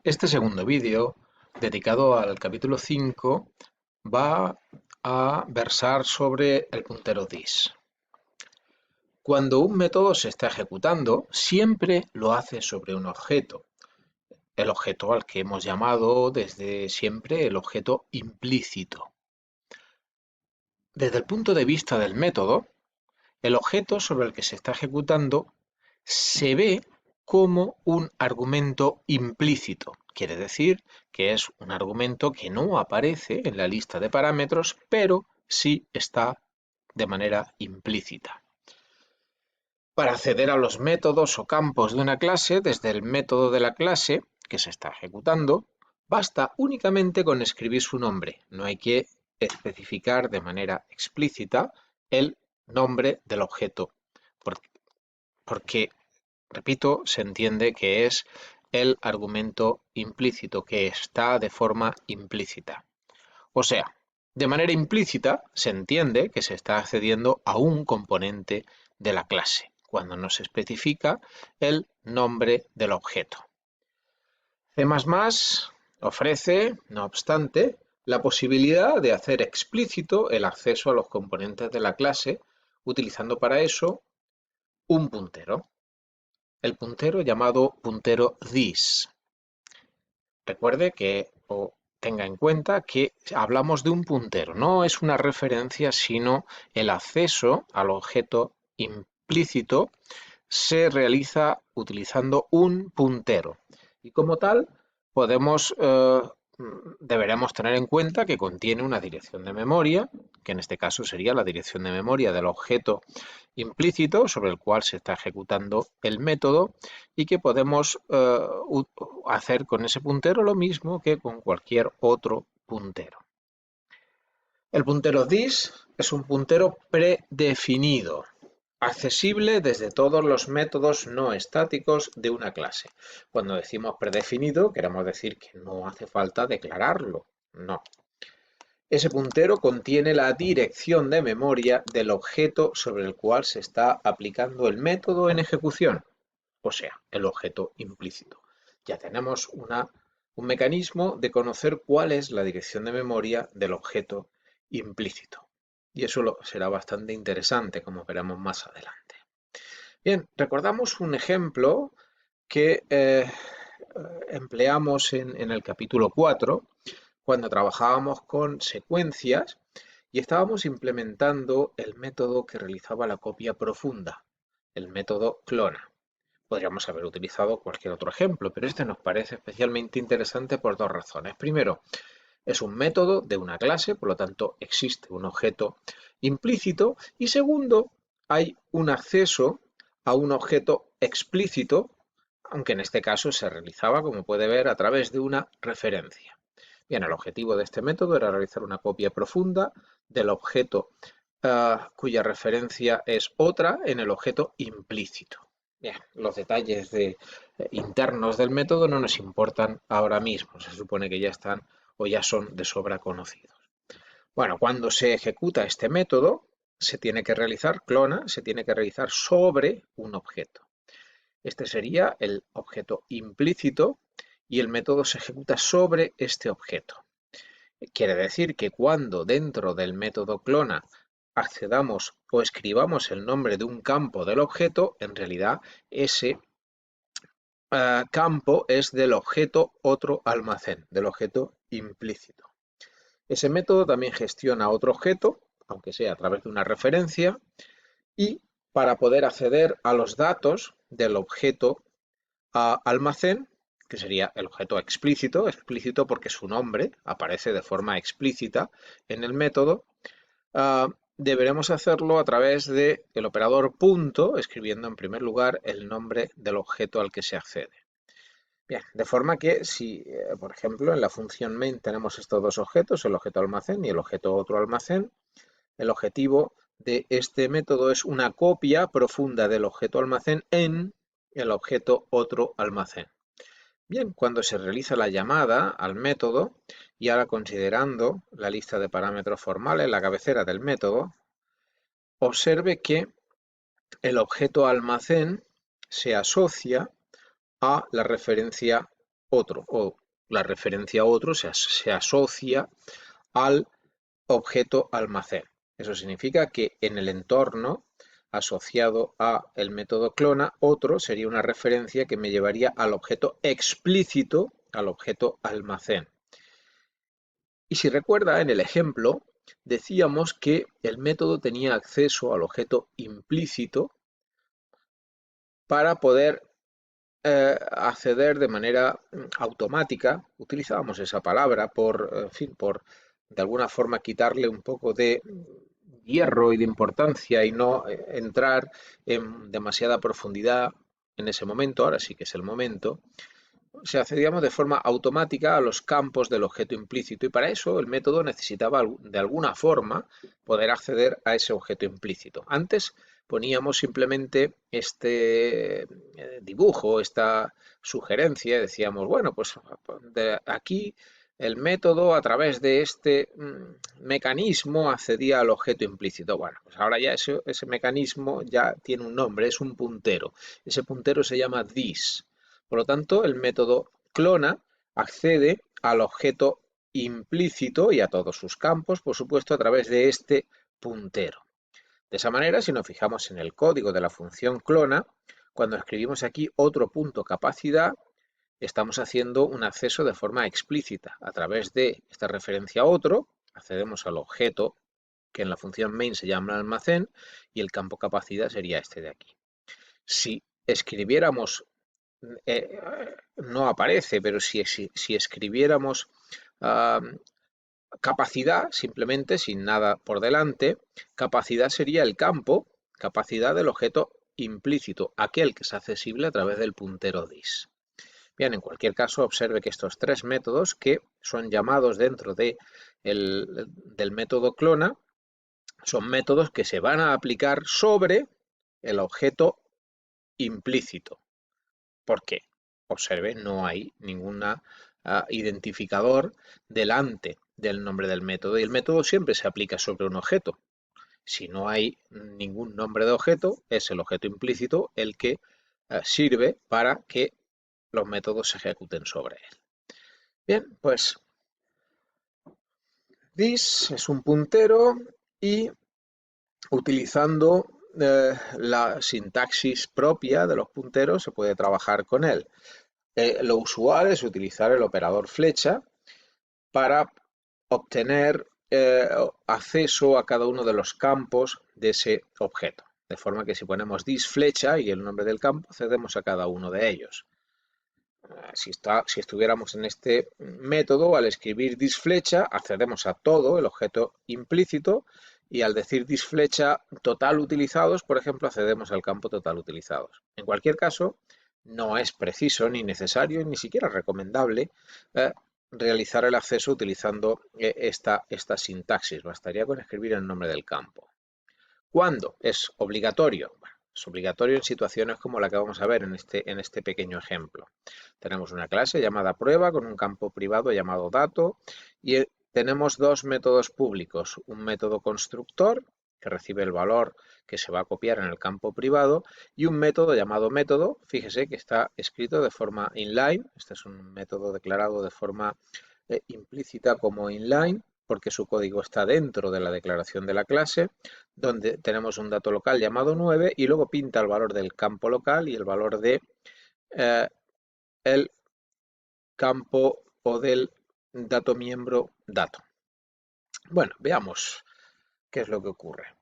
Este segundo vídeo, dedicado al capítulo 5, va a versar sobre el puntero this. Cuando un método se está ejecutando, siempre lo hace sobre un objeto, el objeto al que hemos llamado desde siempre el objeto implícito. Desde el punto de vista del método, el objeto sobre el que se está ejecutando se ve como un argumento implícito. Quiere decir que es un argumento que no aparece en la lista de parámetros, pero sí está de manera implícita. Para acceder a los métodos o campos de una clase, desde el método de la clase que se está ejecutando, basta únicamente con escribir su nombre. No hay que especificar de manera explícita el nombre del objeto, porque repito, se entiende que es el argumento implícito, que está de forma implícita. O sea, de manera implícita se entiende que se está accediendo a un componente de la clase, cuando no se especifica el nombre del objeto. C++ ofrece, no obstante, la posibilidad de hacer explícito el acceso a los componentes de la clase, utilizando para eso un puntero. El puntero llamado puntero this. Recuerde que o tenga en cuenta que hablamos de un puntero, no es una referencia, sino el acceso al objeto implícito se realiza utilizando un puntero. Y como tal, podemos, deberemos tener en cuenta que contiene una dirección de memoria, que en este caso sería la dirección de memoria del objeto implícito sobre el cual se está ejecutando el método y que podemos hacer con ese puntero lo mismo que con cualquier otro puntero. El puntero this es un puntero predefinido, accesible desde todos los métodos no estáticos de una clase. Cuando decimos predefinido, queremos decir que no hace falta declararlo, no. Ese puntero contiene la dirección de memoria del objeto sobre el cual se está aplicando el método en ejecución, o sea, el objeto implícito. Ya tenemos un mecanismo de conocer cuál es la dirección de memoria del objeto implícito. Y eso será bastante interesante, como veremos más adelante. Bien, recordamos un ejemplo que empleamos en el capítulo 4, cuando trabajábamos con secuencias y estábamos implementando el método que realizaba la copia profunda, el método clona. Podríamos haber utilizado cualquier otro ejemplo, pero este nos parece especialmente interesante por dos razones. Primero, es un método de una clase, por lo tanto existe un objeto implícito. Y segundo, hay un acceso a un objeto explícito, aunque en este caso se realizaba, como puede ver, a través de una referencia. Bien, el objetivo de este método era realizar una copia profunda del objeto cuya referencia es otra en el objeto implícito. Bien, los detalles internos del método no nos importan ahora mismo, se supone que ya están o ya son de sobra conocidos. Bueno, cuando se ejecuta este método, se tiene que realizar, clona, se tiene que realizar sobre un objeto. Este sería el objeto implícito y el método se ejecuta sobre este objeto. Quiere decir que cuando dentro del método clona accedamos o escribamos el nombre de un campo del objeto, en realidad ese campo es del objeto otro almacén, del objeto implícito. Ese método también gestiona otro objeto, aunque sea a través de una referencia, y para poder acceder a los datos del objeto almacén, que sería el objeto explícito, explícito porque su nombre aparece de forma explícita en el método, deberemos hacerlo a través del operador punto, escribiendo en primer lugar el nombre del objeto al que se accede. Bien, de forma que si, por ejemplo, en la función main tenemos estos dos objetos, el objeto almacén y el objeto otro almacén, el objetivo de este método es una copia profunda del objeto almacén en el objeto otro almacén. Bien, cuando se realiza la llamada al método, y ahora considerando la lista de parámetros formales, la cabecera del método, observe que el objeto almacén se asocia a la referencia otro, o la referencia otro se asocia al objeto almacén. Eso significa que en el entorno asociado a el método clona, otro sería una referencia que me llevaría al objeto explícito, al objeto almacén. Y si recuerda, en el ejemplo decíamos que el método tenía acceso al objeto implícito para poder acceder de manera automática. Utilizábamos esa palabra por, en fin, por de alguna forma quitarle un poco de hierro y de importancia y no entrar en demasiada profundidad en ese momento. Ahora sí que es el momento. Se accedíamos de forma automática a los campos del objeto implícito y para eso el método necesitaba de alguna forma poder acceder a ese objeto implícito. Antes poníamos simplemente este dibujo, esta sugerencia, decíamos, bueno, pues de aquí el método a través de este mecanismo accedía al objeto implícito. Bueno, pues ahora ya ese mecanismo ya tiene un nombre, es un puntero. Ese puntero se llama this. Por lo tanto, el método clona accede al objeto implícito y a todos sus campos, por supuesto, a través de este puntero. De esa manera, si nos fijamos en el código de la función clona, cuando escribimos aquí otro punto capacidad, estamos haciendo un acceso de forma explícita. A través de esta referencia a otro, accedemos al objeto que en la función main se llama almacén y el campo capacidad sería este de aquí. Si escribiéramos no aparece, pero si escribiéramos capacidad, simplemente sin nada por delante, capacidad sería el campo, capacidad del objeto implícito, aquel que es accesible a través del puntero this. Bien, en cualquier caso, observe que estos tres métodos que son llamados dentro del método clona son métodos que se van a aplicar sobre el objeto implícito. ¿Por qué? Observe, no hay ningún identificador delante del nombre del método y el método siempre se aplica sobre un objeto. Si no hay ningún nombre de objeto, es el objeto implícito el que sirve para que los métodos se ejecuten sobre él. Bien, pues this es un puntero y utilizando la sintaxis propia de los punteros se puede trabajar con él. Lo usual es utilizar el operador flecha para obtener acceso a cada uno de los campos de ese objeto. De forma que si ponemos this flecha y el nombre del campo, accedemos a cada uno de ellos. Si estuviéramos en este método, al escribir this flecha, accedemos a todo el objeto implícito y al decir this flecha total utilizados, por ejemplo, accedemos al campo total utilizados. En cualquier caso, no es preciso ni necesario ni siquiera recomendable realizar el acceso utilizando esta sintaxis. Bastaría con escribir el nombre del campo. ¿Cuándo es obligatorio? Bueno, es obligatorio en situaciones como la que vamos a ver en este pequeño ejemplo. Tenemos una clase llamada prueba con un campo privado llamado dato y tenemos dos métodos públicos. Un método constructor que recibe el valor que se va a copiar en el campo privado y un método llamado método, fíjese que está escrito de forma inline, este es un método declarado de forma implícita como inline porque su código está dentro de la declaración de la clase, donde tenemos un dato local llamado 9 y luego pinta el valor del campo local y el valor de el campo o del dato miembro dato. Bueno, veamos qué es lo que ocurre.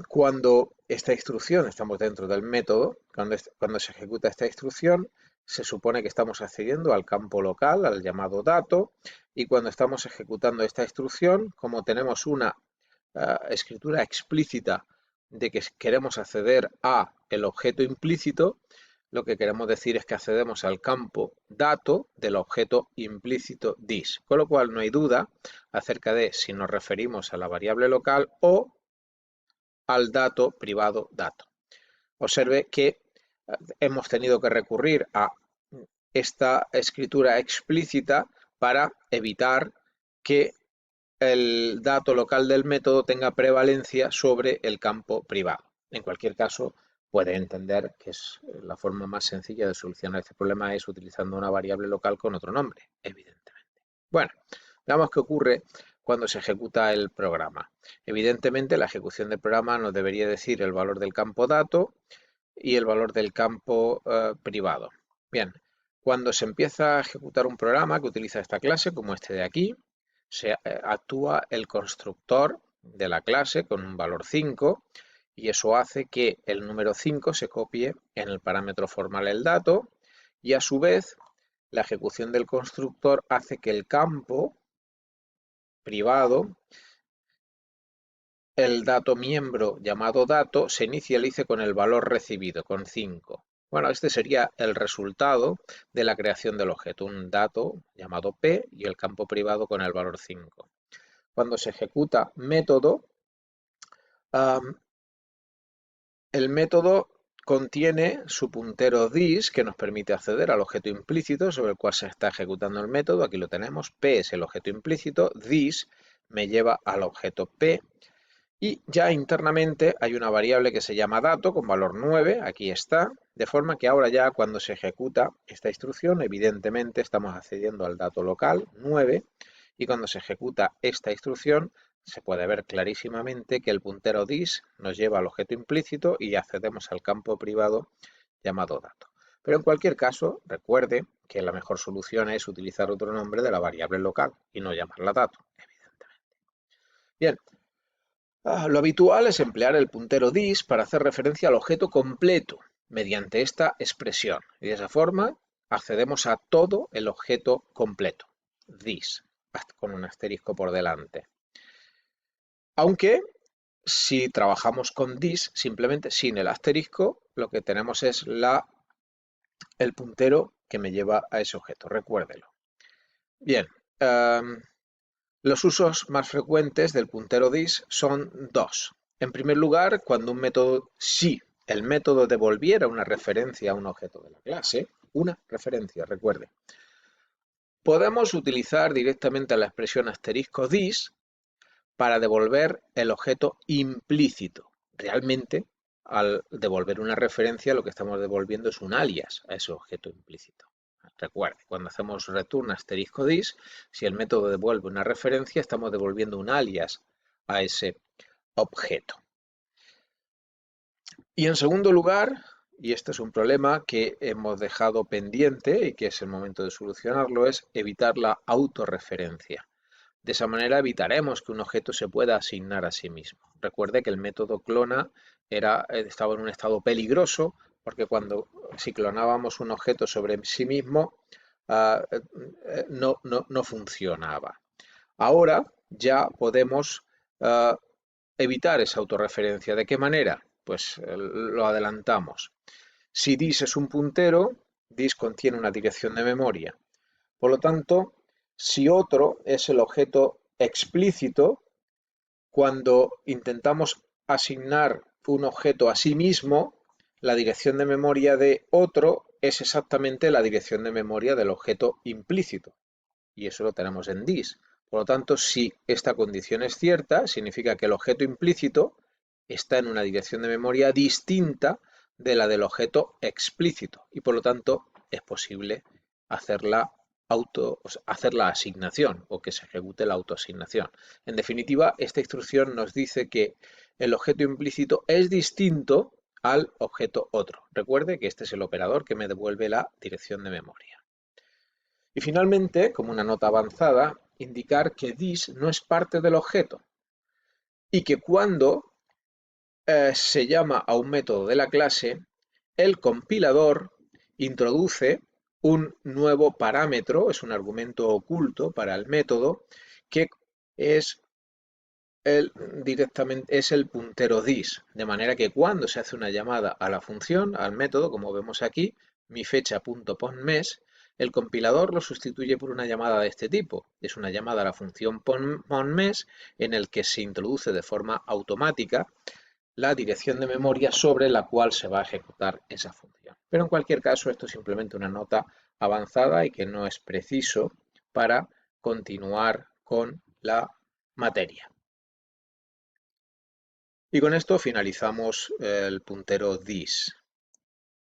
Cuando esta instrucción, estamos dentro del método, cuando se ejecuta esta instrucción, se supone que estamos accediendo al campo local, al llamado dato, y cuando estamos ejecutando esta instrucción, como tenemos una escritura explícita de que queremos acceder a el objeto implícito, lo que queremos decir es que accedemos al campo dato del objeto implícito this, con lo cual no hay duda acerca de si nos referimos a la variable local o al dato privado dato. Observe que hemos tenido que recurrir a esta escritura explícita para evitar que el dato local del método tenga prevalencia sobre el campo privado. En cualquier caso, puede entender que es la forma más sencilla de solucionar este problema es utilizando una variable local con otro nombre, evidentemente. Bueno, veamos qué ocurre cuando se ejecuta el programa. Evidentemente, la ejecución del programa nos debería decir el valor del campo dato y el valor del campo privado. Bien, cuando se empieza a ejecutar un programa que utiliza esta clase, como este de aquí, se actúa el constructor de la clase con un valor 5 y eso hace que el número 5 se copie en el parámetro formal el dato y a su vez la ejecución del constructor hace que el campo privado, el dato miembro llamado dato, se inicialice con el valor recibido, con 5. Bueno, este sería el resultado de la creación del objeto, un dato llamado P y el campo privado con el valor 5. Cuando se ejecuta método, el método contiene su puntero this que nos permite acceder al objeto implícito sobre el cual se está ejecutando el método. Aquí lo tenemos, P es el objeto implícito, this me lleva al objeto P y ya internamente hay una variable que se llama dato con valor 9, aquí está, de forma que ahora ya cuando se ejecuta esta instrucción, evidentemente estamos accediendo al dato local 9 y cuando se ejecuta esta instrucción se puede ver clarísimamente que el puntero this nos lleva al objeto implícito y accedemos al campo privado llamado dato. Pero en cualquier caso, recuerde que la mejor solución es utilizar otro nombre de la variable local y no llamarla dato, evidentemente. Bien, lo habitual es emplear el puntero this para hacer referencia al objeto completo mediante esta expresión y de esa forma accedemos a todo el objeto completo, this, con un asterisco por delante. Aunque si trabajamos con this, simplemente sin el asterisco, lo que tenemos es el puntero que me lleva a ese objeto, recuérdelo. Bien, los usos más frecuentes del puntero this son dos. En primer lugar, cuando un método, si el método devolviera una referencia a un objeto de la clase, una referencia, recuerde, podemos utilizar directamente la expresión asterisco this para devolver el objeto implícito. Realmente, al devolver una referencia, lo que estamos devolviendo es un alias a ese objeto implícito. Recuerde, cuando hacemos return asterisco this, si el método devuelve una referencia, estamos devolviendo un alias a ese objeto. Y en segundo lugar, y este es un problema que hemos dejado pendiente y que es el momento de solucionarlo, es evitar la autorreferencia. De esa manera evitaremos que un objeto se pueda asignar a sí mismo. Recuerde que el método clona estaba en un estado peligroso porque si clonábamos un objeto sobre sí mismo no funcionaba. Ahora ya podemos evitar esa autorreferencia. ¿De qué manera? Pues lo adelantamos. Si this es un puntero, this contiene una dirección de memoria. Por lo tanto, si otro es el objeto explícito, cuando intentamos asignar un objeto a sí mismo, la dirección de memoria de otro es exactamente la dirección de memoria del objeto implícito. Y eso lo tenemos en this. Por lo tanto, si esta condición es cierta, significa que el objeto implícito está en una dirección de memoria distinta de la del objeto explícito. Y por lo tanto, es posible hacer la asignación o que se ejecute la autoasignación. En definitiva, esta instrucción nos dice que el objeto implícito es distinto al objeto otro. Recuerde que este es el operador que me devuelve la dirección de memoria. Y finalmente, como una nota avanzada, indicar que this no es parte del objeto y que cuando se llama a un método de la clase, el compilador introduce un nuevo parámetro, es un argumento oculto para el método, que es directamente es el puntero this, de manera que cuando se hace una llamada a la función, al método, como vemos aquí, mi fecha.ponmes, el compilador lo sustituye por una llamada de este tipo. Es una llamada a la función ponmes en el que se introduce de forma automática la dirección de memoria sobre la cual se va a ejecutar esa función. Pero en cualquier caso, esto es simplemente una nota avanzada y que no es preciso para continuar con la materia. Y con esto finalizamos el puntero this.